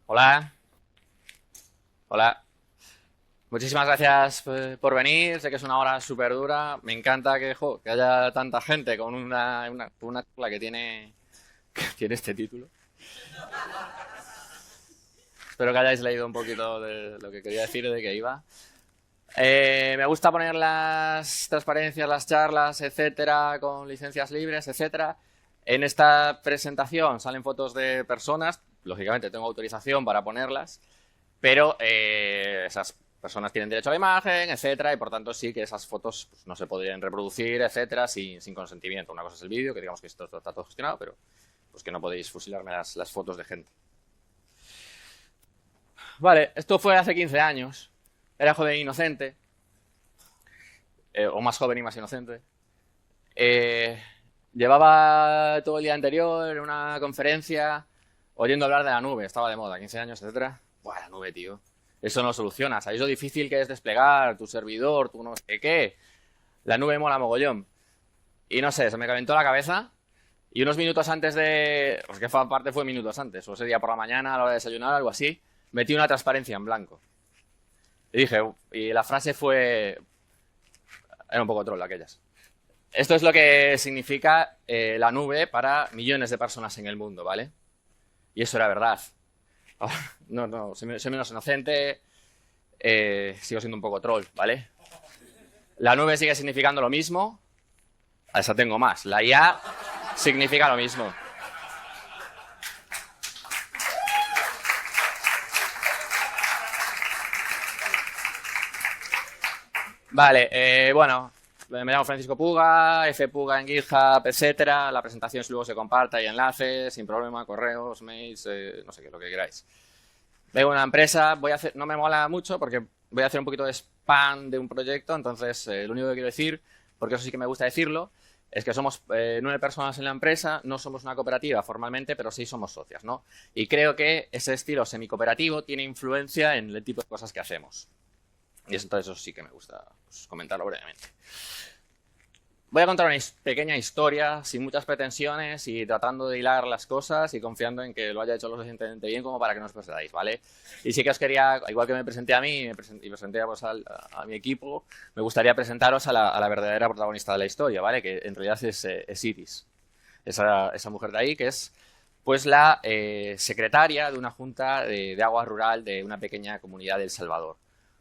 Hola. Hola. Muchísimas gracias por venir. Sé que es una hora súper dura. Me encanta que haya tanta gente con una charla que tiene este título. Espero que hayáis leído un poquito de lo que quería decir, de qué iba. Me gusta poner las transparencias, las charlas, etcétera, con licencias libres, etcétera. En esta presentación salen fotos de personas. Lógicamente tengo autorización para ponerlas, pero esas personas tienen derecho a la imagen, etcétera, y por tanto sí que esas fotos pues, no se podrían reproducir, etcétera, sin consentimiento. Una cosa es el vídeo, que digamos que esto está todo gestionado, pero pues que no podéis fusilarme las fotos de gente. Vale, esto fue hace 15 años. Era joven e inocente, o más joven y más inocente. Llevaba todo el día anterior en una conferencia oyendo hablar de la nube. Estaba de moda, 15 años, etcétera. Buah, la nube, tío. Eso no lo soluciona. ¿Sabéis lo difícil que es desplegar tu servidor, tu no sé qué? La nube mola mogollón. Y no sé, se me calentó la cabeza. Y unos minutos antes de... Pues que aparte fue minutos antes. O ese día por la mañana, a la hora de desayunar, algo así. Metí una transparencia en blanco. Y dije... Y la frase fue... Era un poco troll aquellas. Esto es lo que significa la nube para millones de personas en el mundo, ¿vale? Y eso era verdad. No, soy menos inocente, sigo siendo un poco troll, ¿vale? La nube sigue significando lo mismo. A esa tengo más. La IA significa lo mismo. Vale, bueno, me llamo Francisco Puga, Fpuga en GitHub, etcétera. La presentación luego se comparta y enlaces, sin problema, correos, mails, no sé qué, lo que queráis. Vengo de una empresa, no me mola mucho porque voy a hacer un poquito de spam de un proyecto, entonces lo único que quiero decir, porque eso sí que me gusta decirlo, es que somos 9 personas en la empresa, no somos una cooperativa formalmente, pero sí somos socias, ¿no? Y creo que ese estilo semicooperativo tiene influencia en el tipo de cosas que hacemos. Y entonces eso sí que me gusta pues, comentarlo brevemente. Voy a contar una pequeña historia sin muchas pretensiones y tratando de hilar las cosas y confiando en que lo haya hecho lo suficientemente bien como para que no os perdáis, ¿vale? Y sí que os quería, igual que me presenté a mí y presenté pues, a mi equipo, me gustaría presentaros a la verdadera protagonista de la historia, ¿vale? Que en realidad es Iris, esa mujer de ahí que es pues la secretaria de una junta de agua rural de una pequeña comunidad de El Salvador.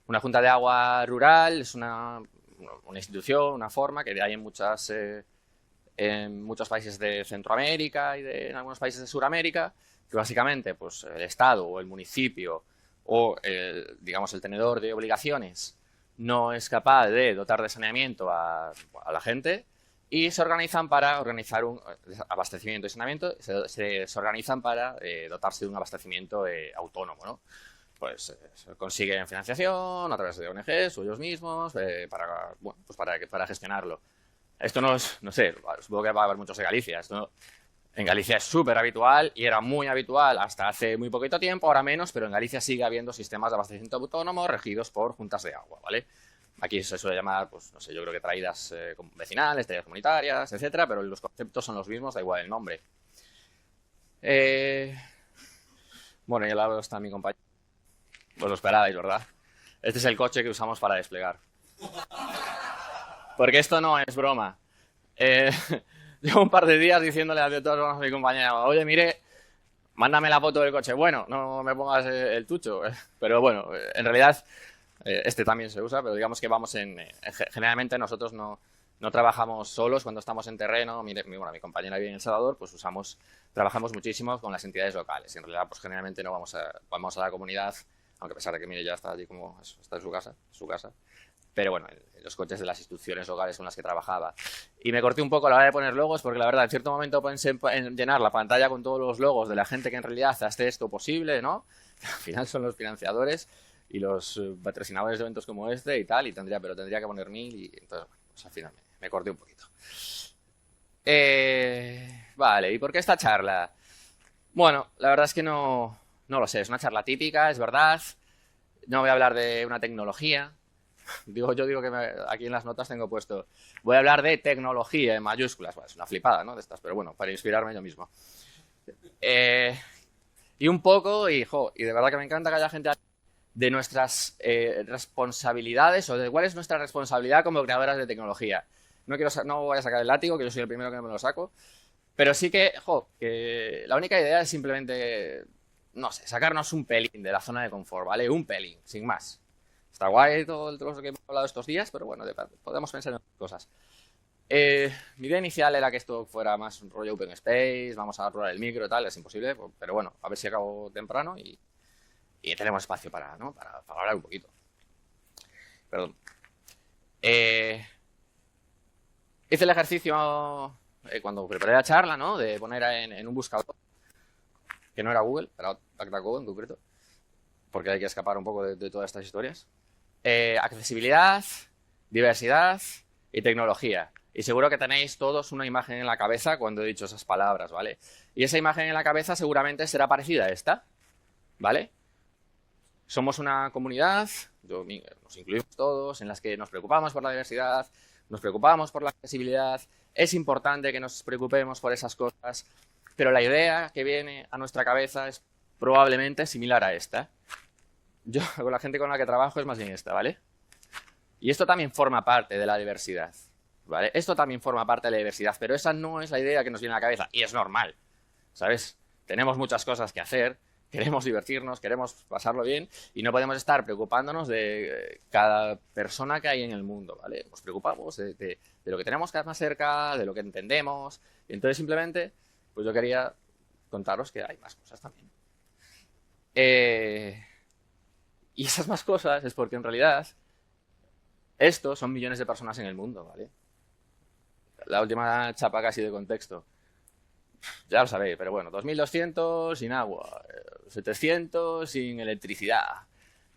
Una junta de agua rural es una institución, una forma que hay en muchos países de Centroamérica y en algunos países de Sudamérica, que básicamente pues, el Estado o el municipio o digamos el tenedor de obligaciones no es capaz de dotar de saneamiento a la gente y se organizan para organizar un abastecimiento y saneamiento, se organizan para dotarse de un abastecimiento autónomo, ¿no? Pues consiguen financiación a través de ONGs o ellos mismos para gestionarlo. Esto no sé, supongo que va a haber muchos de Galicia. Esto en Galicia es súper habitual y era muy habitual hasta hace muy poquito tiempo, ahora menos, pero en Galicia sigue habiendo sistemas de abastecimiento autónomo regidos por juntas de agua, ¿vale? Aquí se suele llamar, pues no sé, yo creo que traídas vecinales, traídas comunitarias, etcétera, pero los conceptos son los mismos, da igual el nombre. Bueno, y al lado está mi compañero. Pues lo esperabais, ¿verdad? Este es el coche que usamos para desplegar. Porque esto no es broma. Llevo un par de días diciéndole a todos a mi compañera, oye, mire, mándame la foto del coche. Bueno, no me pongas el tucho. Pero bueno, en realidad este también se usa, pero digamos que vamos generalmente nosotros no trabajamos solos cuando estamos en terreno. Mi compañera vive en El Salvador, pues trabajamos muchísimo con las entidades locales. Y en realidad, pues generalmente no vamos a la comunidad, aunque a pesar de que Mire ya está allí como está en su casa. Pero bueno, los coches de las instituciones locales son las que trabajaba. Y me corté un poco a la hora de poner logos, porque la verdad, en cierto momento pensé en llenar la pantalla con todos los logos de la gente que en realidad hace esto posible, ¿no? Al final son los financiadores y los patrocinadores de eventos como este y tal, pero tendría que poner 1000 y entonces, pues al final me corté un poquito. Vale, ¿y por qué esta charla? Bueno, la verdad es que no lo sé, es una charla típica, es verdad. No voy a hablar de una tecnología, Yo digo que aquí en las notas tengo puesto, voy a hablar de tecnología en mayúsculas. Bueno, es una flipada, ¿no? De estas, pero bueno, para inspirarme yo mismo. Y un poco, y de verdad que me encanta que haya gente de nuestras responsabilidades o de cuál es nuestra responsabilidad como creadoras de tecnología. No voy a sacar el látigo, que yo soy el primero que me lo saco, pero sí que la única idea es simplemente, no sé, sacarnos un pelín de la zona de confort, ¿vale? Un pelín, sin más. Está guay todo lo que hemos hablado estos días, pero bueno, podemos pensar en otras cosas. Mi idea inicial era que esto fuera más un rollo open space, vamos a probar el micro y tal, es imposible, pero bueno, a ver si acabo temprano y tenemos espacio para hablar un poquito. Perdón. Hice el ejercicio cuando preparé la charla, ¿no? De poner en un buscador, que no era Google, era DuckDuckGo en concreto, porque hay que escapar un poco de todas estas historias. Accesibilidad, diversidad y tecnología. Y seguro que tenéis todos una imagen en la cabeza cuando he dicho esas palabras, ¿vale? Y esa imagen en la cabeza seguramente será parecida a esta, ¿vale? Somos una comunidad, nos incluimos todos, en las que nos preocupamos por la diversidad, nos preocupamos por la accesibilidad. Es importante que nos preocupemos por esas cosas, pero la idea que viene a nuestra cabeza es probablemente similar a esta. Yo, con la gente con la que trabajo, es más bien esta, ¿vale? Y esto también forma parte de la diversidad, ¿vale? Esto también forma parte de la diversidad, pero esa no es la idea que nos viene a la cabeza, y es normal, ¿sabes? Tenemos muchas cosas que hacer, queremos divertirnos, queremos pasarlo bien, y no podemos estar preocupándonos de cada persona que hay en el mundo, ¿vale? Nos preocupamos de lo que tenemos más cerca, de lo que entendemos, y entonces simplemente, pues yo quería contaros que hay más cosas también. Y esas más cosas es porque en realidad estos son millones de personas en el mundo, ¿vale? La última chapa casi de contexto. Ya lo sabéis, pero bueno, 2.200 sin agua, 700 sin electricidad.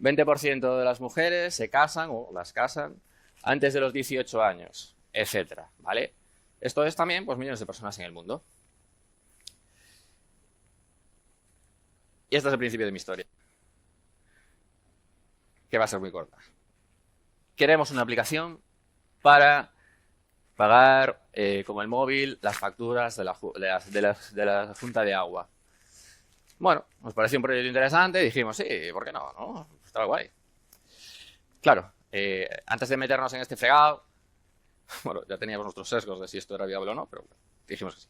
20% de las mujeres se casan o las casan antes de los 18 años, etcétera, ¿vale? Esto es también, pues, millones de personas en el mundo. Y este es el principio de mi historia, que va a ser muy corta. Queremos una aplicación para pagar, como el móvil, las facturas de la Junta de Agua. Bueno, nos pareció un proyecto interesante y dijimos, sí, ¿por qué no? ¿No? Está guay. Claro, antes de meternos en este fregado, bueno, ya teníamos nuestros sesgos de si esto era viable o no, pero dijimos que sí.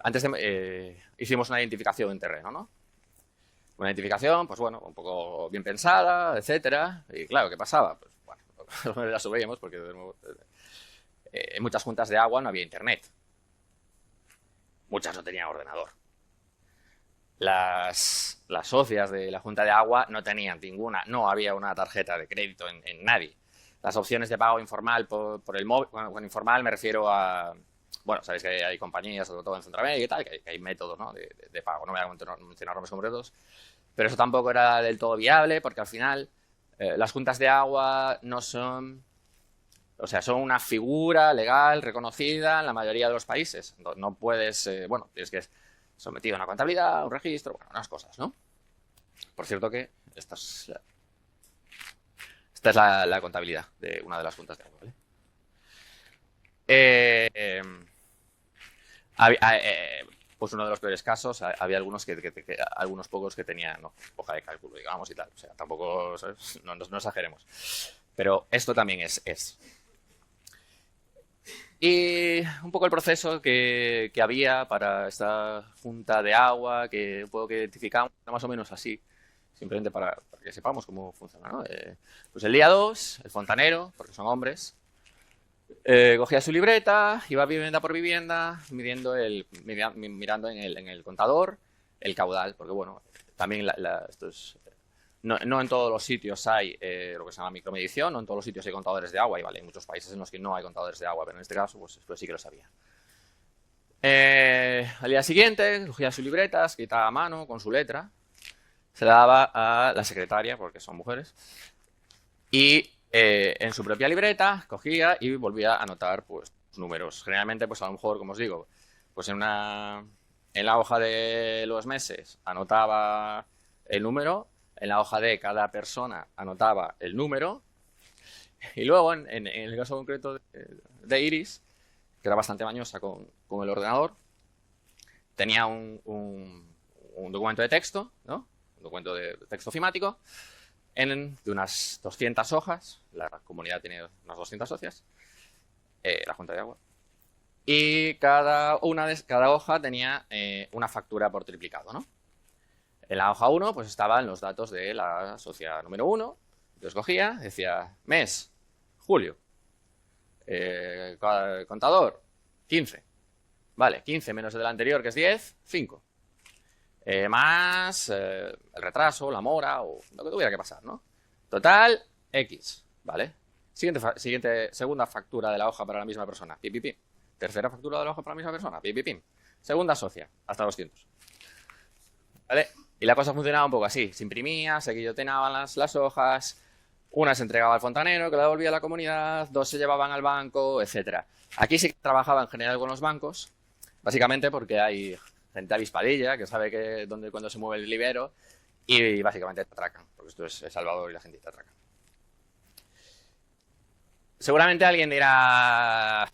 Antes hicimos una identificación en terreno, ¿no? Una identificación, pues bueno, un poco bien pensada, etcétera. Y claro, ¿qué pasaba? Pues bueno, ya subíamos porque en muchas juntas de agua no había internet. Muchas no tenían ordenador. Las socias de la junta de agua no tenían ninguna, no había una tarjeta de crédito en nadie. Las opciones de pago informal por el móvil, bueno, con informal me refiero a, bueno, sabéis que hay compañías, sobre todo en Centroamérica y tal, que hay métodos, ¿no? de pago. No voy a mencionar nombres concretos, pero eso tampoco era del todo viable porque al final las juntas de agua no son, o sea, son una figura legal reconocida en la mayoría de los países. No puedes, bueno, tienes que sometido a una contabilidad, un registro, bueno, unas cosas, ¿no? Por cierto que esta es la contabilidad de una de las juntas de agua, ¿vale? Pues uno de los peores casos, había algunos algunos pocos que tenían hoja de cálculo, digamos, y tal. O sea, tampoco, ¿sabes? No exageremos. Pero esto también es. Y un poco el proceso que había para esta junta de agua, que un poco que identificamos, más o menos así, simplemente para que sepamos cómo funciona, ¿no? Pues el día 2, el fontanero, porque son hombres, cogía su libreta, iba vivienda por vivienda, mirando en el contador el caudal, porque bueno, también esto es, no en todos los sitios hay lo que se llama micromedición, no en todos los sitios hay contadores de agua, y vale, hay muchos países en los que no hay contadores de agua, pero en este caso pues sí que lo sabía. Al día siguiente cogía su libreta, escrita a mano, con su letra, se la daba a la secretaria, porque son mujeres, y en su propia libreta cogía y volvía a anotar pues números. Generalmente, pues a lo mejor, como os digo, pues en la hoja de los meses anotaba el número, en la hoja de cada persona anotaba el número, Y luego, en el caso concreto de Iris, que era bastante mañosa con el ordenador, tenía un documento de texto, ¿no? Un documento de texto ofimático de unas 200 hojas. La comunidad tiene unas 200 socias, la Junta de Agua. Y cada hoja tenía una factura por triplicado, ¿no? En la hoja 1 pues estaban los datos de la sociedad número 1. Entonces cogía, decía mes, julio, contador, 15. Vale, 15 menos el anterior, que es 10, 5. Más el retraso, la mora o lo que tuviera que pasar, ¿no? Total, X, ¿vale? Segunda factura de la hoja para la misma persona, pim, pim, pim. Tercera factura de la hoja para la misma persona, pim, pim, pim. Segunda socia, hasta 200. ¿Vale? Y la cosa funcionaba un poco así. Se imprimía, se guillotinaban las hojas, una se entregaba al fontanero, que la devolvía a la comunidad, 2 se llevaban al banco, etc. Aquí sí que trabajaba en general con los bancos, básicamente porque hay gente avispadilla que sabe cuándo se mueve el libero y básicamente te atracan, porque esto es El Salvador y la gente te atraca. Seguramente alguien dirá,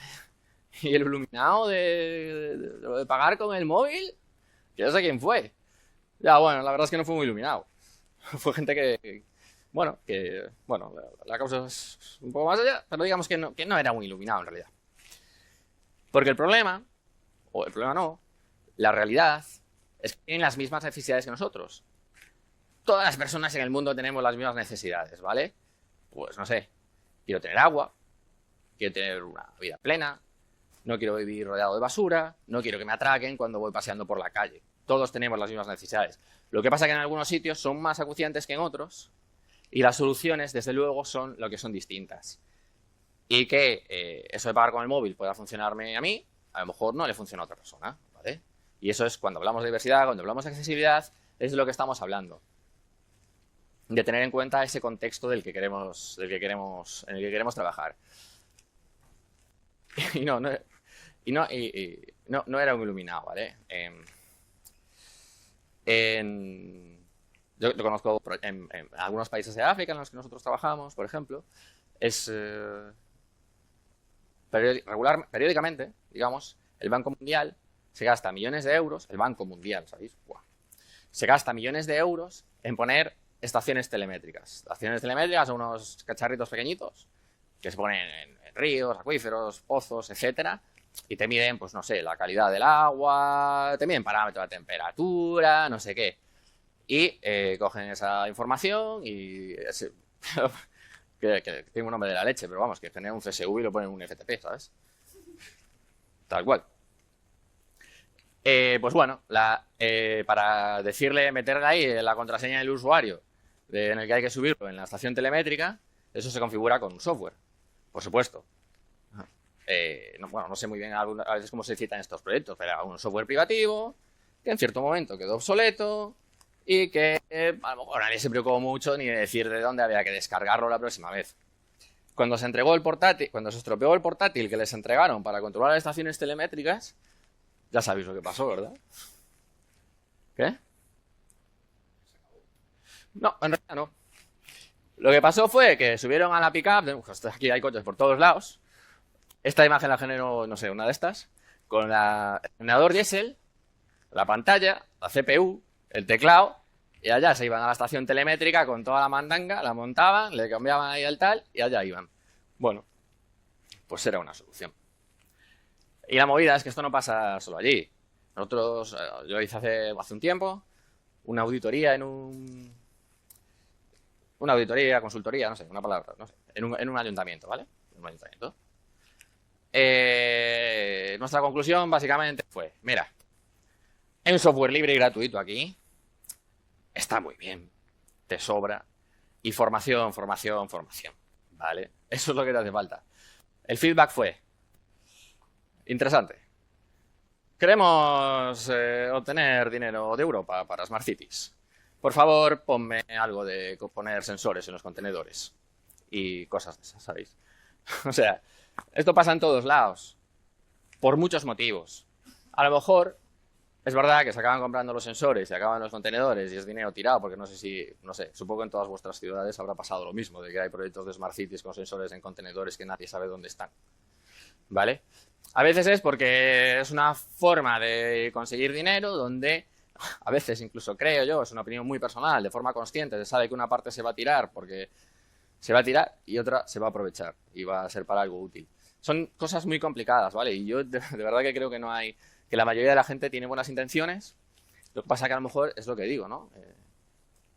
¿y el iluminado de pagar con el móvil? Yo no sé quién fue. Ya, bueno, la verdad es que no fue muy iluminado. Fue gente bueno, la causa es un poco más allá, pero digamos que no era muy iluminado en realidad. Porque el problema no, la realidad es que tienen las mismas necesidades que nosotros. Todas las personas en el mundo tenemos las mismas necesidades, ¿vale? Pues no sé, quiero tener agua, quiero tener una vida plena, no quiero vivir rodeado de basura, no quiero que me atraquen cuando voy paseando por la calle. Todos tenemos las mismas necesidades. Lo que pasa es que en algunos sitios son más acuciantes que en otros y las soluciones, desde luego, son lo que son distintas. Y que eso de pagar con el móvil pueda funcionarme a mí, a lo mejor no le funciona a otra persona, ¿vale? Y eso es cuando hablamos de diversidad, cuando hablamos de accesibilidad, es de lo que estamos hablando. De tener en cuenta ese contexto en el que queremos trabajar. Y no era un iluminado, ¿vale? Yo lo conozco en algunos países de África en los que nosotros trabajamos, por ejemplo, es periódicamente, digamos, el Banco Mundial se gasta millones de euros, el Banco Mundial, ¿sabéis? ¡Buah! Se gasta millones de euros en poner estaciones telemétricas. Estaciones telemétricas son unos cacharritos pequeñitos que se ponen en ríos, acuíferos, pozos, etcétera, y te miden, pues no sé, la calidad del agua, te miden parámetros de temperatura, no sé qué. Y cogen esa información y que tiene un nombre de la leche, pero vamos, que genera un CSV y lo ponen en un FTP, ¿sabes? Tal cual. Pues bueno, para meterle ahí la contraseña del usuario en el que hay que subirlo en la estación telemétrica, eso se configura con un software, por supuesto. No sé muy bien a veces cómo se citan estos proyectos, pero era un software privativo que en cierto momento quedó obsoleto y que a lo mejor nadie se preocupó mucho ni de decir de dónde había que descargarlo la próxima vez. Cuando se estropeó el portátil que les entregaron para controlar las estaciones telemétricas, ya sabéis lo que pasó, ¿verdad? ¿Qué? No, en realidad no. Lo que pasó fue que subieron a la pickup, aquí hay coches por todos lados. Esta imagen la generó, no sé, una de estas, con el generador diésel, la pantalla, la CPU, el teclado, y allá se iban a la estación telemétrica con toda la mandanga, la montaban, le cambiaban ahí el tal, y allá iban. Bueno, pues era una solución. Y la movida es que esto no pasa solo allí. Yo hice hace un tiempo una auditoría una auditoría, consultoría, no sé, una palabra, no sé, en un ayuntamiento, ¿vale? En un ayuntamiento. Nuestra conclusión básicamente fue, mira, hay un software libre y gratuito aquí, está muy bien, te sobra, y formación, ¿vale? Eso es lo que te hace falta. El feedback fue, interesante, queremos obtener dinero de Europa para Smart Cities. Por favor, ponme algo de poner sensores en los contenedores y cosas de esas, ¿sabéis? O sea, esto pasa en todos lados, por muchos motivos. A lo mejor Es verdad que se acaban comprando los sensores, se acaban los contenedores y es dinero tirado, porque no sé, supongo que en todas vuestras ciudades habrá pasado lo mismo, de que hay proyectos de Smart Cities con sensores en contenedores que nadie sabe dónde están, ¿vale? A veces es porque es una forma de conseguir dinero donde, a veces incluso creo yo, es una opinión muy personal, de forma consciente, se sabe que una parte se va a tirar porque se va a tirar y otra se va a aprovechar y va a ser para algo útil. Son cosas muy complicadas, ¿vale? Y yo de verdad que creo que no hay, que la mayoría de la gente tiene buenas intenciones, lo que pasa que a lo mejor es lo que digo, ¿no?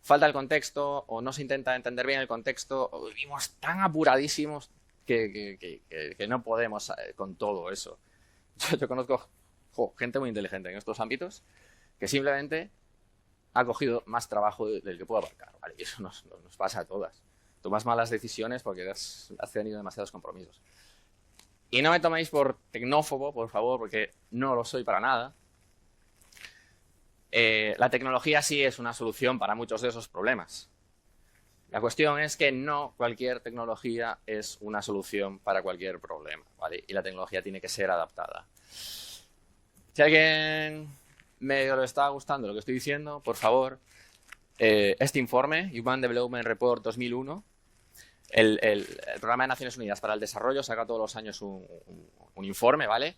Falta el contexto o no se intenta entender bien el contexto o vivimos tan apuradísimos que no podemos con todo eso. Yo conozco gente muy inteligente en estos ámbitos que simplemente ha cogido más trabajo del que puede abarcar, ¿vale? Y eso nos pasa a todas. Tomas malas decisiones porque has tenido demasiados compromisos. Y no me toméis por tecnófobo, por favor, porque no lo soy para nada. La tecnología sí es una solución para muchos de esos problemas. La cuestión es que no cualquier tecnología es una solución para cualquier problema, ¿vale? Y la tecnología tiene que ser adaptada. Si a alguien medio le está gustando lo que estoy diciendo, por favor, este informe, Human Development Report 2001, el Programa de Naciones Unidas para el Desarrollo saca todos los años un informe, ¿vale?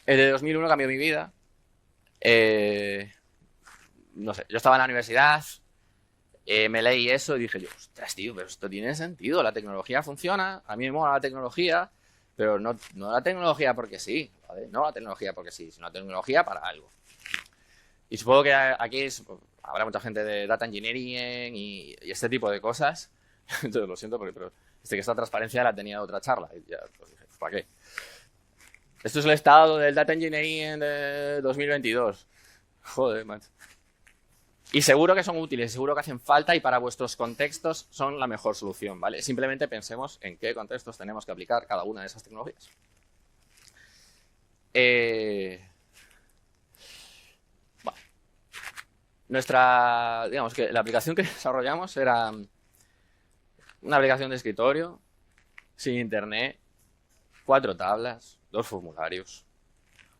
El de 2001 cambió mi vida. No sé, yo estaba en la universidad, me leí eso y dije yo, ostras, tío, pero esto tiene sentido, la tecnología funciona, a mí me mola la tecnología, pero no la tecnología porque sí, ¿vale? No la tecnología porque sí, sino la tecnología para algo. Y supongo que aquí habrá mucha gente de data engineering y este tipo de cosas. Entonces, lo siento, pero que esta transparencia la tenía de otra charla. Y ya, pues dije, ¿para qué? Esto es el estado del data engineering de 2022. Joder, macho. Y seguro que son útiles, seguro que hacen falta y para vuestros contextos son la mejor solución, ¿vale? Simplemente pensemos en qué contextos tenemos que aplicar cada una de esas tecnologías. Bueno, digamos que la aplicación que desarrollamos era una aplicación de escritorio, sin internet, 4 tablas, 2 formularios,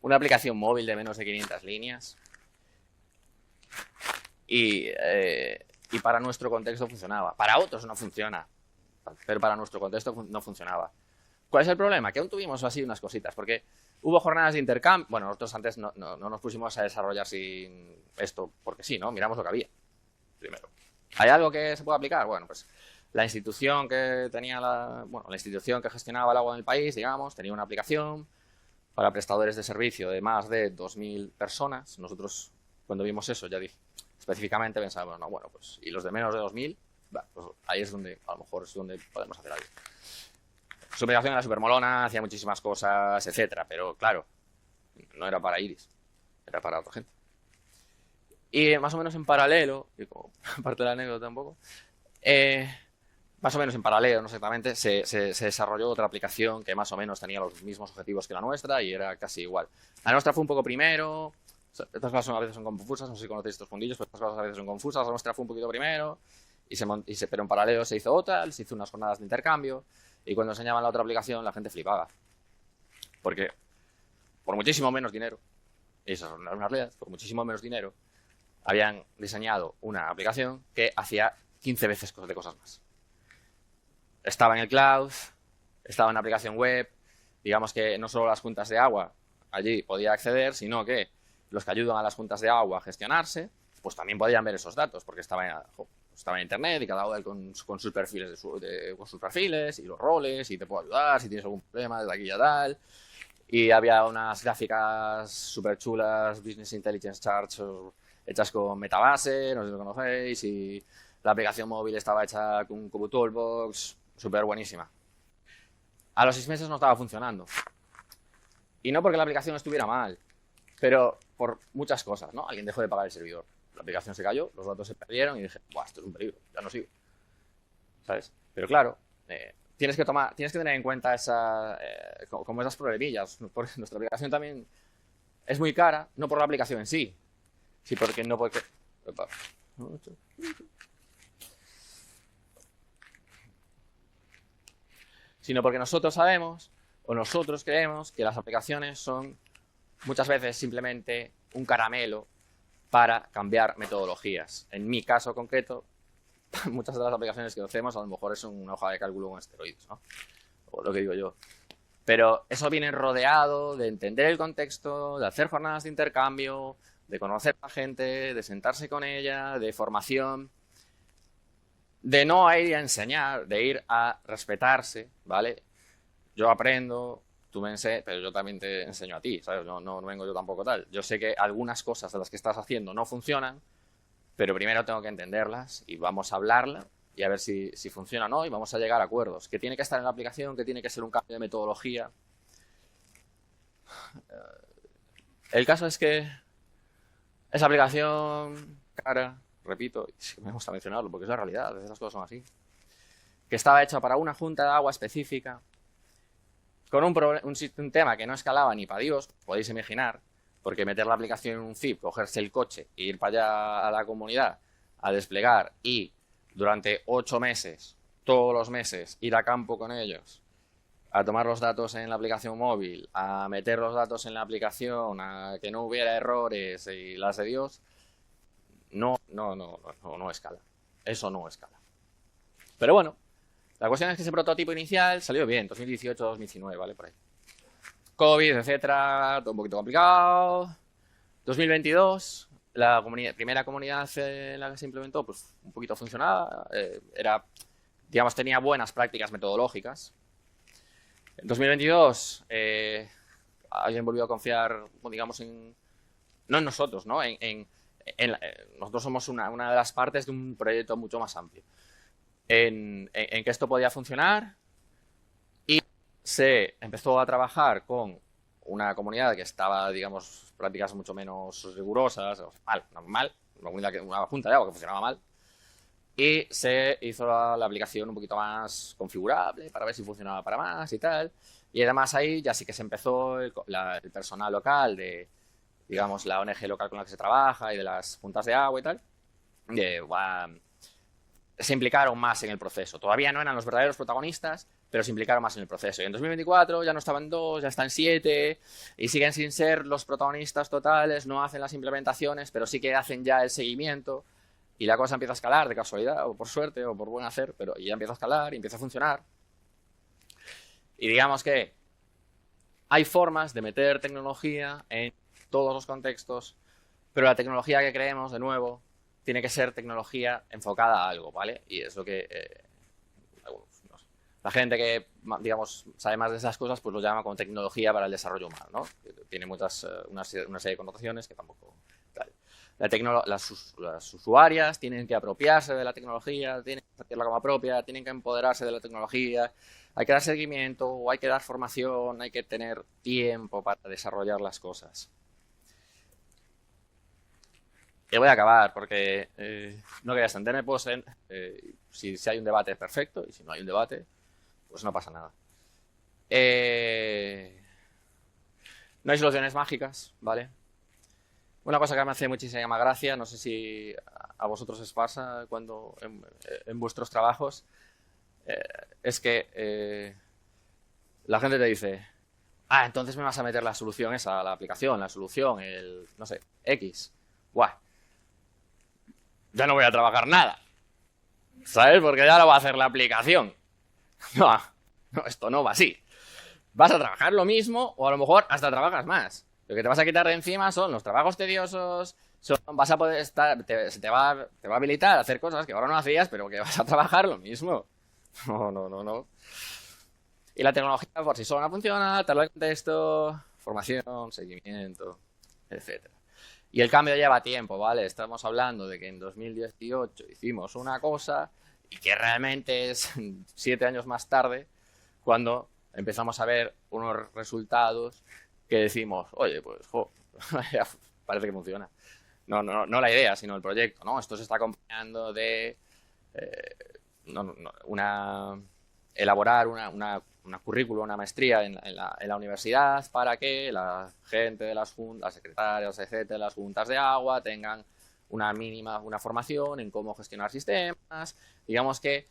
una aplicación móvil de menos de 500 líneas y para nuestro contexto funcionaba. Para otros no funciona, pero para nuestro contexto no funcionaba. ¿Cuál es el problema? Que aún tuvimos así unas cositas, porque hubo jornadas de intercambio. Bueno, nosotros antes no nos pusimos a desarrollar sin esto, porque sí, ¿no? Miramos lo que había, primero. ¿Hay algo que se pueda aplicar? Bueno, pues la institución que tenía la institución que gestionaba el agua en el país, digamos, tenía una aplicación para prestadores de servicio de más de 2.000 personas. Nosotros, cuando vimos eso, ya dije, específicamente pensábamos, no, bueno, pues, y los de menos de 2.000, pues ahí es donde, a lo mejor es donde podemos hacer algo. Su aplicación era súper molona, hacía muchísimas cosas, etcétera, pero claro, no era para Iris, era para otra gente. Y más o menos en paralelo, y como parte de la anécdota un poco, más o menos en paralelo, no exactamente, se desarrolló otra aplicación que más o menos tenía los mismos objetivos que la nuestra y era casi igual. La nuestra fue un poco primero, estas cosas a veces son confusas, no sé si conocéis estos fundillos, pero estas cosas a veces son confusas. La nuestra fue un poquito primero, pero en paralelo se hizo otra, se hizo unas jornadas de intercambio y cuando enseñaban la otra aplicación la gente flipaba. Porque por muchísimo menos dinero, y eso es una realidad, por muchísimo menos dinero, habían diseñado una aplicación que hacía 15 veces de cosas más. Estaba en el cloud, estaba en la aplicación web, digamos que no solo las juntas de agua allí podía acceder, sino que los que ayudan a las juntas de agua a gestionarse, pues también podían ver esos datos, porque estaba en internet y cada uno con sus perfiles con sus perfiles y los roles, y te puedo ayudar si tienes algún problema desde aquí y tal. Y había unas gráficas súper chulas, Business Intelligence Charts, hechas con Metabase, no sé si lo conocéis, y la aplicación móvil estaba hecha con Cubo Toolbox, súper buenísima. A los 6 meses no estaba funcionando. Y no porque la aplicación estuviera mal, pero por muchas cosas, ¿no? Alguien dejó de pagar el servidor. La aplicación se cayó, los datos se perdieron y dije, ¡buah, esto es un peligro! Ya no sigo. ¿Sabes? Pero claro, tienes que tener en cuenta como esas problemillas. Nuestra aplicación también es muy cara, no por la aplicación en sí, sino porque nosotros sabemos o nosotros creemos que las aplicaciones son muchas veces simplemente un caramelo para cambiar metodologías. En mi caso concreto, muchas de las aplicaciones que hacemos a lo mejor es una hoja de cálculo con esteroides, ¿no? O lo que digo yo. Pero eso viene rodeado de entender el contexto, de hacer jornadas de intercambio, de conocer a la gente, de sentarse con ella, de formación, de no ir a enseñar, de ir a respetarse, ¿vale? Yo aprendo, tú me enseñas, pero yo también te enseño a ti, ¿sabes? No vengo yo tampoco tal. Yo sé que algunas cosas de las que estás haciendo no funcionan, pero primero tengo que entenderlas y vamos a hablarla y a ver si funciona o no y vamos a llegar a acuerdos. ¿Qué tiene que estar en la aplicación? ¿Qué tiene que ser un cambio de metodología? El caso es que esa aplicación cara, repito, me gusta mencionarlo porque es la realidad, a veces las cosas son así, que estaba hecha para una junta de agua específica, con un tema que no escalaba ni para Dios, podéis imaginar, porque meter la aplicación en un zip, cogerse el coche e ir para allá a la comunidad a desplegar y durante 8 meses, todos los meses, ir a campo con ellos, a tomar los datos en la aplicación móvil, a meter los datos en la aplicación, a que no hubiera errores y las de Dios, no escala. Eso no escala. Pero bueno, la cuestión es que ese prototipo inicial salió bien, 2018-2019, ¿vale? Por ahí. COVID, etcétera, todo un poquito complicado. 2022, la primera comunidad en la que se implementó, pues un poquito funcionaba, digamos, tenía buenas prácticas metodológicas. En 2022, alguien volvió a confiar, digamos, no en nosotros, ¿no? Nosotros somos una de las partes de un proyecto mucho más amplio. En que esto podía funcionar y se empezó a trabajar con una comunidad que estaba, digamos, prácticas mucho menos rigurosas, normal, una junta de agua que funcionaba mal, y se hizo la aplicación un poquito más configurable para ver si funcionaba para más y tal, y además ahí ya sí que se empezó el personal local de, digamos, la ONG local con la que se trabaja y de las juntas de agua y tal, se implicaron más en el proceso. Todavía no eran los verdaderos protagonistas, pero se implicaron más en el proceso. Y en 2024 ya no estaban 2, ya están 7, y siguen sin ser los protagonistas totales, no hacen las implementaciones, pero sí que hacen ya el seguimiento, y la cosa empieza a escalar de casualidad, o por suerte, o por buen hacer, pero ya empieza a escalar y empieza a funcionar. Y digamos que hay formas de meter tecnología en todos los contextos, pero la tecnología que creemos, de nuevo, tiene que ser tecnología enfocada a algo, ¿vale? Y es lo que la gente que, digamos, sabe más de esas cosas, pues lo llama como tecnología para el desarrollo humano, ¿no? Tiene una serie de connotaciones que tampoco tal. Las usuarias tienen que apropiarse de la tecnología, tienen que hacerla como propia, tienen que empoderarse de la tecnología, hay que dar seguimiento, o hay que dar formación, hay que tener tiempo para desarrollar las cosas. Y voy a acabar porque no quería extenderme, si hay un debate es perfecto y si no hay un debate, pues no pasa nada. No hay soluciones mágicas, ¿vale? Una cosa que me hace muchísima gracia, no sé si a vosotros os pasa cuando en vuestros trabajos, es que la gente te dice, entonces me vas a meter la solución esa, la aplicación, la solución, no sé, X. Guau. Ya no voy a trabajar nada, ¿sabes? Porque ya lo va a hacer la aplicación. No, esto no va así. Vas a trabajar lo mismo o a lo mejor hasta trabajas más. Lo que te vas a quitar de encima son los trabajos tediosos, vas a poder estar, te va a habilitar a hacer cosas que ahora no hacías, pero que vas a trabajar lo mismo. No. Y la tecnología por sí sola no funciona, tal vez contexto, formación, seguimiento, etcétera. Y el cambio lleva tiempo, ¿vale? Estamos hablando de que en 2018 hicimos una cosa y que realmente es 7 años más tarde cuando empezamos a ver unos resultados que decimos, oye, pues, parece que funciona. No la idea, sino el proyecto, ¿no? Esto se está acompañando de elaborar una currículum, una maestría en la universidad para que la gente de las juntas, secretarios, etcétera, de las juntas de agua tengan una formación en cómo gestionar sistemas. Digamos que,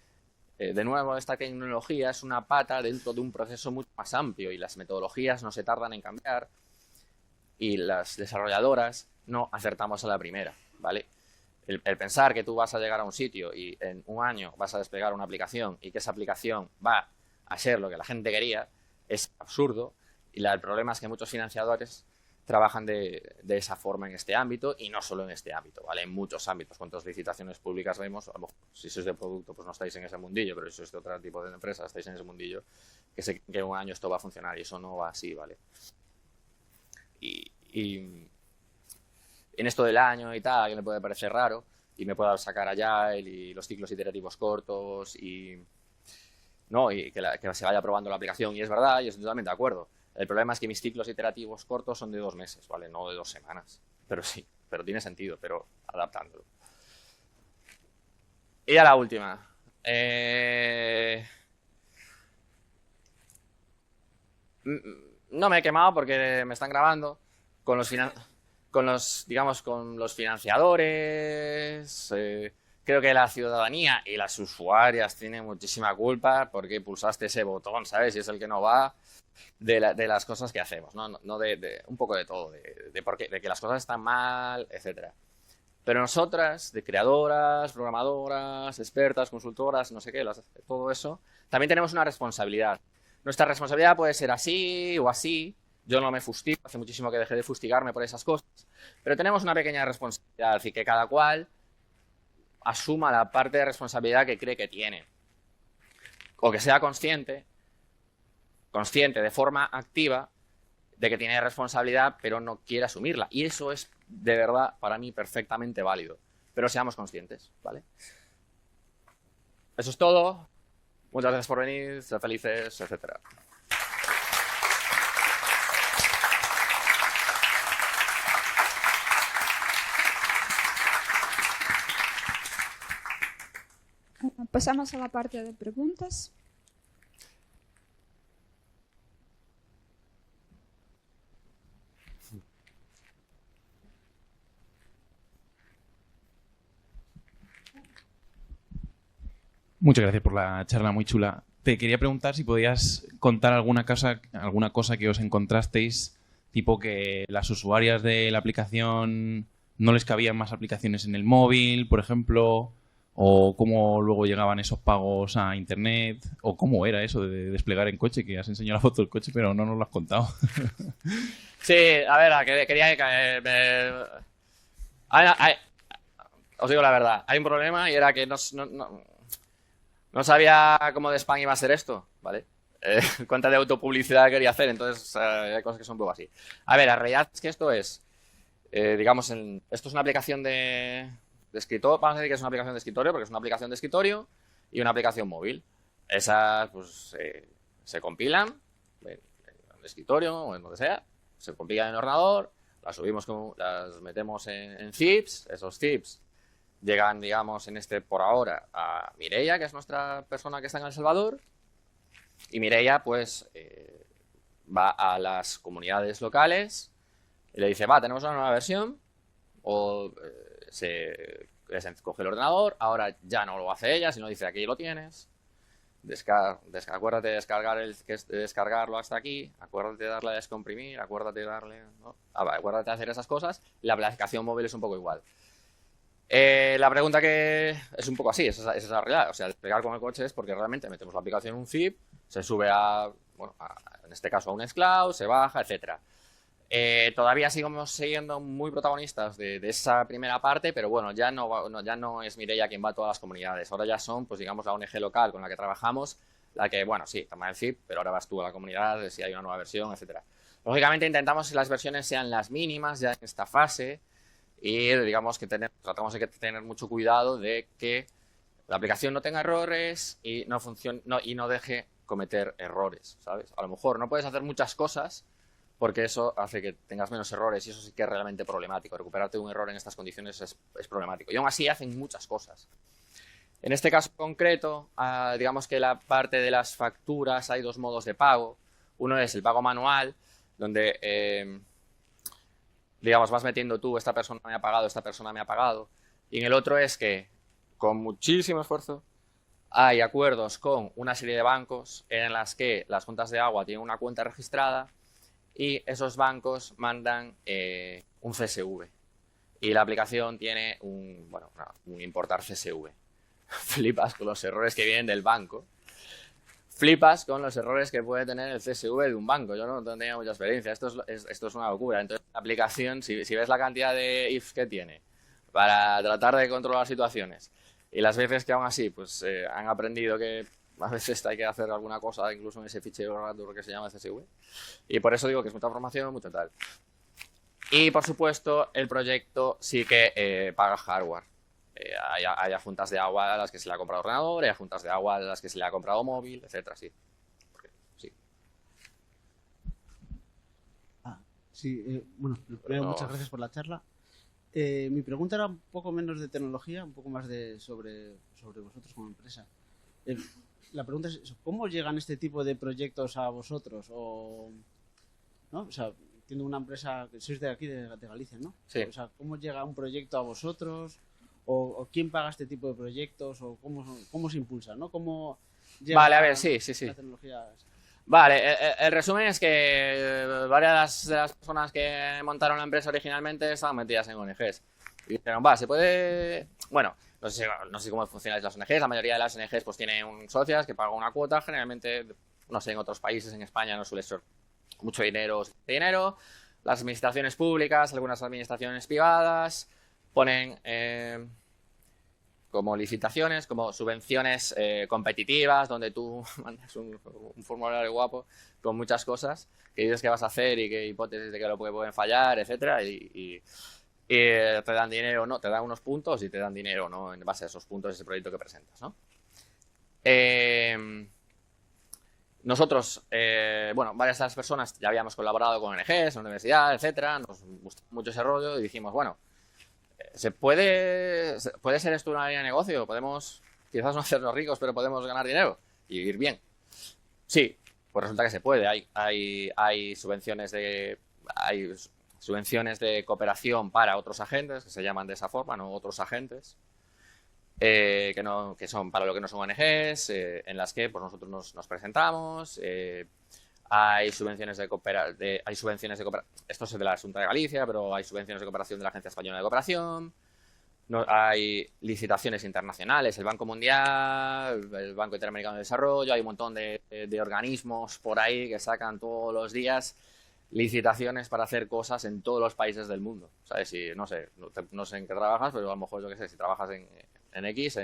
de nuevo, esta tecnología es una pata dentro de un proceso mucho más amplio y las metodologías no se tardan en cambiar. y las desarrolladoras no acertamos a la primera, ¿vale? El pensar que tú vas a llegar a un sitio y en un año vas a desplegar una aplicación y que esa aplicación va a ser lo que la gente quería es absurdo, y el problema es que muchos financiadores trabajan de esa forma en este ámbito, y no solo en este ámbito, ¿vale? En muchos ámbitos. ¿Cuántas licitaciones públicas vemos? A lo mejor, si sois de producto, pues no estáis en ese mundillo, pero si sois de otro tipo de empresa, estáis en ese mundillo, que en un año esto va a funcionar, y eso no va así, ¿vale? Y en esto del año y tal, que me puede parecer raro, y me puedo sacar Agile y los ciclos iterativos cortos y que se vaya probando la aplicación, y es verdad, y estoy totalmente de acuerdo. El problema es que mis ciclos iterativos cortos son de 2 meses, ¿vale? No de 2 semanas. Pero sí, pero tiene sentido, pero adaptándolo. Y a la última. No me he quemado porque me están grabando con los digamos, con los financiadores. Creo que la ciudadanía y las usuarias tienen muchísima culpa porque pulsaste ese botón, ¿sabes? Y es el que no va de las cosas que hacemos, ¿no? No de un poco de todo, de que las cosas están mal, etcétera. Pero nosotras, de creadoras, programadoras, expertas, consultoras, no sé qué, todo eso, también tenemos una responsabilidad. Nuestra responsabilidad puede ser así o así. Yo no me fustigo, hace muchísimo que dejé de fustigarme por esas cosas. Pero tenemos una pequeña responsabilidad, así que cada cual asuma la parte de responsabilidad que cree que tiene. O que sea consciente de forma activa de que tiene responsabilidad, pero no quiere asumirla. Y eso es, de verdad, para mí perfectamente válido. Pero seamos conscientes, ¿vale? Eso es todo. Muchas gracias por venir, sed felices, etcétera. Pasamos a la parte de preguntas. Muchas gracias por la charla, muy chula. Te quería preguntar si podías contar alguna cosa que os encontrasteis, tipo que las usuarias de la aplicación no les cabían más aplicaciones en el móvil, por ejemplo, o cómo luego llegaban esos pagos a internet, o cómo era eso de desplegar en coche, que has enseñado la foto del coche, pero no nos lo has contado. Sí, a ver, quería os digo la verdad, hay un problema, y era que no sabía cómo de spam iba a ser esto, ¿vale? Cuánta de autopublicidad quería hacer, entonces hay cosas que son un poco así. A ver, la realidad es que esto es, digamos, esto es una aplicación de escritorio, vamos a decir que es una aplicación de escritorio, porque es una aplicación de escritorio y una aplicación móvil. Esas, pues, se compilan en escritorio o en donde sea, se compilan en el ordenador, las subimos, las metemos en zips, esos zips llegan, digamos, por ahora, a Mireia, que es nuestra persona que está en El Salvador, y Mireia, pues, va a las comunidades locales y le dice, tenemos una nueva versión, o les coge el ordenador, ahora ya no lo hace ella, sino dice, aquí lo tienes, acuérdate de descargarlo hasta aquí, acuérdate de darle a descomprimir, acuérdate de darle, ¿no? Acuérdate de hacer esas cosas. La aplicación móvil es un poco igual. La pregunta que es un poco así, esa es la realidad. O sea, desplegar con el coche es porque realmente metemos la aplicación en un zip, se sube en este caso a un Nextcloud, se baja, etcétera. Todavía seguimos siendo muy protagonistas de esa primera parte, pero bueno, ya no es Mireia quien va a todas las comunidades. Ahora ya son, pues digamos, la ONG local con la que trabajamos, la que, bueno, sí, toma el zip, pero ahora vas tú a la comunidad, si hay una nueva versión, etcétera. Lógicamente intentamos que las versiones sean las mínimas ya en esta fase, y digamos que tratamos de tener mucho cuidado de que la aplicación no tenga errores y no deje cometer errores, ¿sabes? A lo mejor no puedes hacer muchas cosas porque eso hace que tengas menos errores, y eso sí que es realmente problemático. Recuperarte un error en estas condiciones es problemático. Y aún así hacen muchas cosas. En este caso concreto, digamos que la parte de las facturas, hay 2 modos de pago. Uno es el pago manual, donde digamos, vas metiendo tú, esta persona me ha pagado, esta persona me ha pagado. Y en el otro es que, con muchísimo esfuerzo, hay acuerdos con una serie de bancos en las que las juntas de agua tienen una cuenta registrada y esos bancos mandan un CSV. Y la aplicación tiene un importar CSV. Flipas con los errores que vienen del banco. Flipas con los errores que puede tener el CSV de un banco. Yo no tenía mucha experiencia. Esto es una locura. Entonces, la aplicación, si ves la cantidad de ifs que tiene para tratar de controlar situaciones y las veces que aún así pues han aprendido que a veces hay que hacer alguna cosa incluso en ese fichero random que se llama CSV. Y por eso digo que es mucha información, mucho tal. Y por supuesto, el proyecto sí que paga hardware. Hay juntas de agua a las que se le ha comprado ordenador, hay juntas de agua a las que se le ha comprado móvil, etcétera, sí. Sí. Sí, bueno, primero, muchas gracias por la charla. Mi pregunta era un poco menos de tecnología, un poco más sobre vosotros como empresa. La pregunta es, ¿cómo llegan este tipo de proyectos a vosotros? ¿No? O sea, entiendo una empresa, sois de aquí, de Galicia, ¿no? Sí. O sea, ¿cómo llega un proyecto a vosotros? ¿O quién paga este tipo de proyectos? ¿O cómo se impulsa, ¿no? ¿Cómo llega Vale, a ver, sí. la tecnología? Vale, el resumen es que varias de las personas que montaron la empresa originalmente estaban metidas en ONGs. Y dijeron, se puede... Bueno, no sé cómo funcionan las ONGs. La mayoría de las ONGs pues tienen socias que pagan una cuota. Generalmente, no sé, en otros países, en España no suele ser mucho dinero. Las administraciones públicas, algunas administraciones privadas ponen como licitaciones, como subvenciones competitivas, donde tú mandas un formulario guapo con muchas cosas que dices que vas a hacer y qué hipótesis de que lo pueden fallar, etcétera, y te dan dinero o no, te dan unos puntos y te dan dinero, ¿no? En base a esos puntos, ese proyecto que presentas, ¿no? Nosotros, varias de las personas ya habíamos colaborado con ONGs, en la universidad, etcétera, nos gustó mucho ese rollo y dijimos, bueno, ¿puede ser esto una línea de negocio? Podemos, quizás no hacernos ricos, pero podemos ganar dinero y vivir bien. Sí, pues resulta que se puede. Hay subvenciones de cooperación para otros agentes, que se llaman de esa forma, ¿no? Otros agentes, que son para lo que no son ONGs, en las que pues, nosotros nos presentamos. Hay subvenciones de cooperación. Esto es de la Xunta de Galicia, pero hay subvenciones de cooperación de la Agencia Española de Cooperación. Hay licitaciones internacionales, el Banco Mundial, el Banco Interamericano de Desarrollo. Hay un montón de organismos por ahí que sacan todos los días licitaciones para hacer cosas en todos los países del mundo. ¿Sabes? Si, no sé en qué trabajas, pero a lo mejor, yo qué sé, si trabajas en X,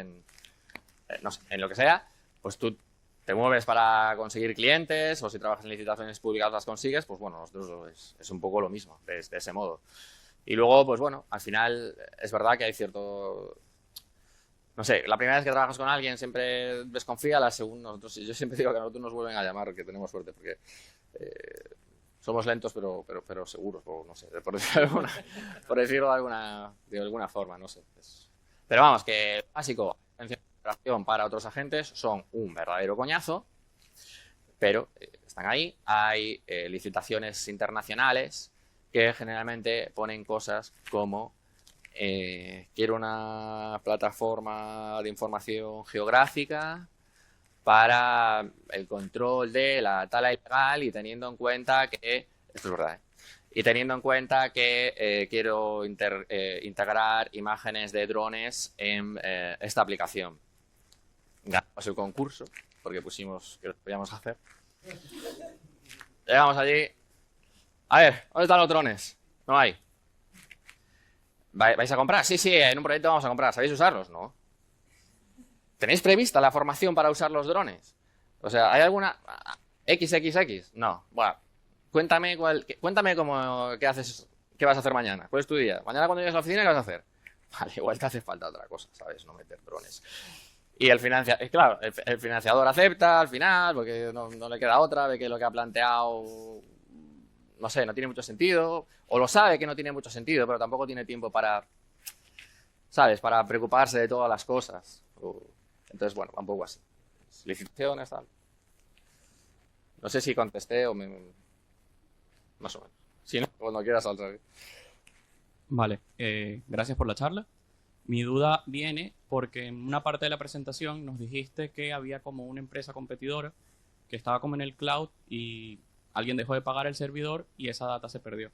no sé, en lo que sea, pues tú te mueves para conseguir clientes, o si trabajas en licitaciones públicas las consigues, pues bueno, nosotros es un poco lo mismo, de ese modo. Y luego, pues bueno, al final es verdad que hay cierto... No sé, la primera vez que trabajas con alguien siempre desconfía, la segunda, yo siempre digo que a nosotros nos vuelven a llamar, que tenemos suerte, porque somos lentos pero seguros, no sé, por decirlo de alguna forma, no sé. Pero vamos, que básico, para otros agentes son un verdadero coñazo, pero están ahí. Hay licitaciones internacionales que generalmente ponen cosas como quiero una plataforma de información geográfica para el control de la tala ilegal, y teniendo en cuenta que, esto es verdad, y teniendo en cuenta que quiero integrar imágenes de drones en esta aplicación. Ganamos el concurso, porque pusimos que lo podíamos hacer. Llegamos allí. A ver, ¿dónde están los drones? No hay. ¿Vais a comprar? Sí, en un proyecto vamos a comprar. ¿Sabéis usarlos? No. ¿Tenéis prevista la formación para usar los drones? O sea, ¿hay alguna XXX? No. Bueno, cuéntame qué haces, qué vas a hacer mañana. ¿Cuál es tu día? Mañana cuando llegues a la oficina, ¿qué vas a hacer? Vale, igual te hace falta otra cosa, ¿sabes? No meter drones. Y el financiador acepta al final, porque no le queda otra, ve que lo que ha planteado, no sé, no tiene mucho sentido, o lo sabe que no tiene mucho sentido, pero tampoco tiene tiempo para, ¿sabes? Para preocuparse de todas las cosas. Entonces, bueno, va un poco así. Licitaciones, tal. No sé si contesté o más o menos. Si no, cuando quieras, otra vez. Vale, gracias por la charla. Mi duda viene porque en una parte de la presentación nos dijiste que había como una empresa competidora que estaba como en el cloud y alguien dejó de pagar el servidor y esa data se perdió.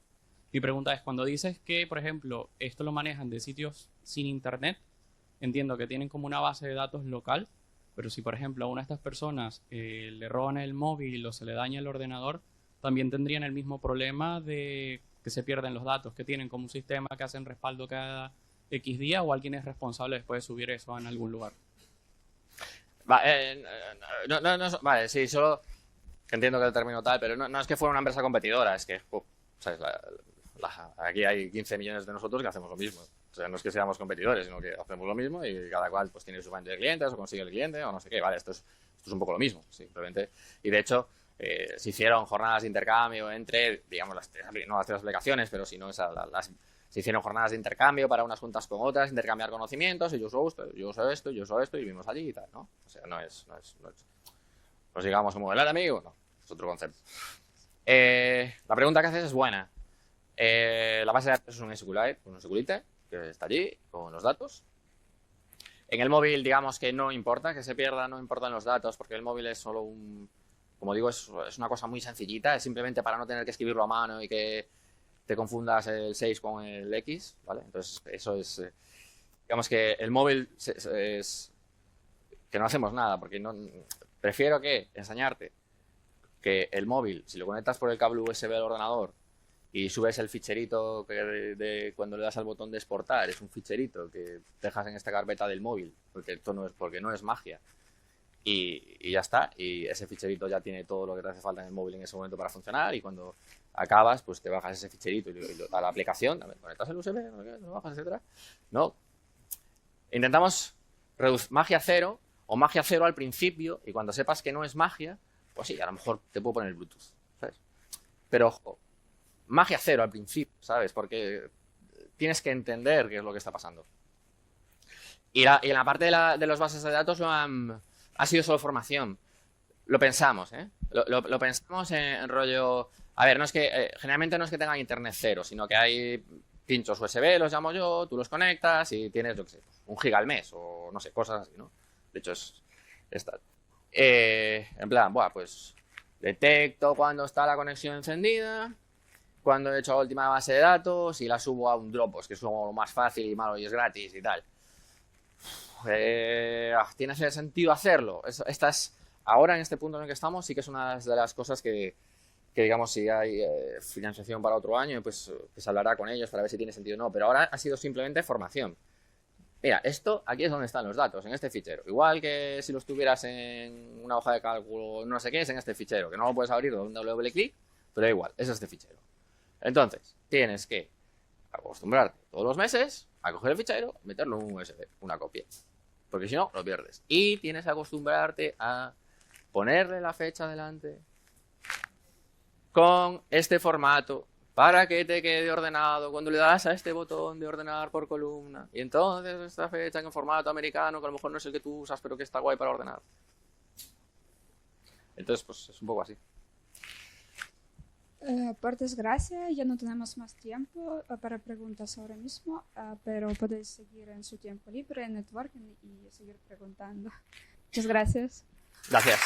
Mi pregunta es, cuando dices que, por ejemplo, esto lo manejan de sitios sin internet, entiendo que tienen como una base de datos local, pero si, por ejemplo, a una de estas personas le roban el móvil o se le daña el ordenador, también tendrían el mismo problema de que se pierden los datos, que tienen como un sistema que hacen respaldo cada X día, o alguien es responsable después de subir eso en algún lugar. Vale, sí, solo que entiendo que el término tal, pero no es que fuera una empresa competidora, es que ¿sabes? Aquí hay 15 millones de nosotros que hacemos lo mismo. O sea, no es que seamos competidores, sino que hacemos lo mismo y cada cual pues tiene su fuente de clientes o consigue el cliente o no sé qué. Vale, esto es un poco lo mismo, simplemente. Y de hecho, se hicieron jornadas de intercambio entre, digamos, no las tres aplicaciones, pero si no, se hicieron jornadas de intercambio para unas juntas con otras, intercambiar conocimientos, y yo uso esto, yo uso esto, y vivimos allí y tal, ¿no? O sea, no es pues digamos como el amigo, no, es otro concepto. La pregunta que haces es buena. La base de datos es un SQLite, que está allí con los datos. En el móvil, digamos que no importa que se pierda, no importan los datos, porque el móvil es solo como digo, es una cosa muy sencillita, es simplemente para no tener que escribirlo a mano y que te confundas el 6 con el X, ¿vale? Entonces, eso es, digamos que el móvil es que no hacemos nada, porque prefiero que enseñarte que el móvil, si lo conectas por el cable USB al ordenador y subes el ficherito que cuando le das al botón de exportar, es un ficherito que dejas en esta carpeta del móvil, porque no es magia. Y ya está, y ese ficherito ya tiene todo lo que te hace falta en el móvil en ese momento para funcionar, y cuando acabas, pues te bajas ese ficherito a la aplicación, conectas el USB, lo bajas, etcétera. No. Intentamos reducir magia cero, o magia cero al principio, y cuando sepas que no es magia, pues sí, a lo mejor te puedo poner el Bluetooth, ¿sabes? Pero ojo, magia cero al principio, ¿sabes? Porque tienes que entender qué es lo que está pasando. Y en la parte de las bases de datos ha sido solo formación. Lo pensamos, ¿eh? Lo pensamos en rollo... A ver, generalmente no es que tengan internet cero, sino que hay pinchos USB, los llamo yo, tú los conectas y tienes, yo qué sé, 1 giga al mes o no sé, cosas así, ¿no? De hecho, es tal. En plan, pues detecto cuando está la conexión encendida, cuando he hecho la última base de datos y la subo a un Dropbox, que es lo más fácil y malo y es gratis y tal. ¿Tiene sentido hacerlo? Ahora, en este punto en el que estamos, sí que es una de las cosas que digamos, si hay financiación para otro año, pues se hablará con ellos para ver si tiene sentido o no. Pero ahora ha sido simplemente formación. Mira, aquí es donde están los datos, en este fichero. Igual que si los tuvieras en una hoja de cálculo, no sé qué, es en este fichero, que no lo puedes abrir de un doble clic, pero da igual, es este fichero. Entonces, tienes que acostumbrarte todos los meses a coger el fichero, meterlo en un USB, una copia. Porque si no, lo pierdes. Y tienes que acostumbrarte a ponerle la fecha delante con este formato para que te quede ordenado cuando le das a este botón de ordenar por columna. Y entonces esta fecha en un formato americano, que a lo mejor no es el que tú usas, pero que está guay para ordenar. Entonces, pues es un poco así. Por desgracia, ya no tenemos más tiempo para preguntas ahora mismo, pero podéis seguir en su tiempo libre en networking y seguir preguntando. Muchas gracias. Gracias.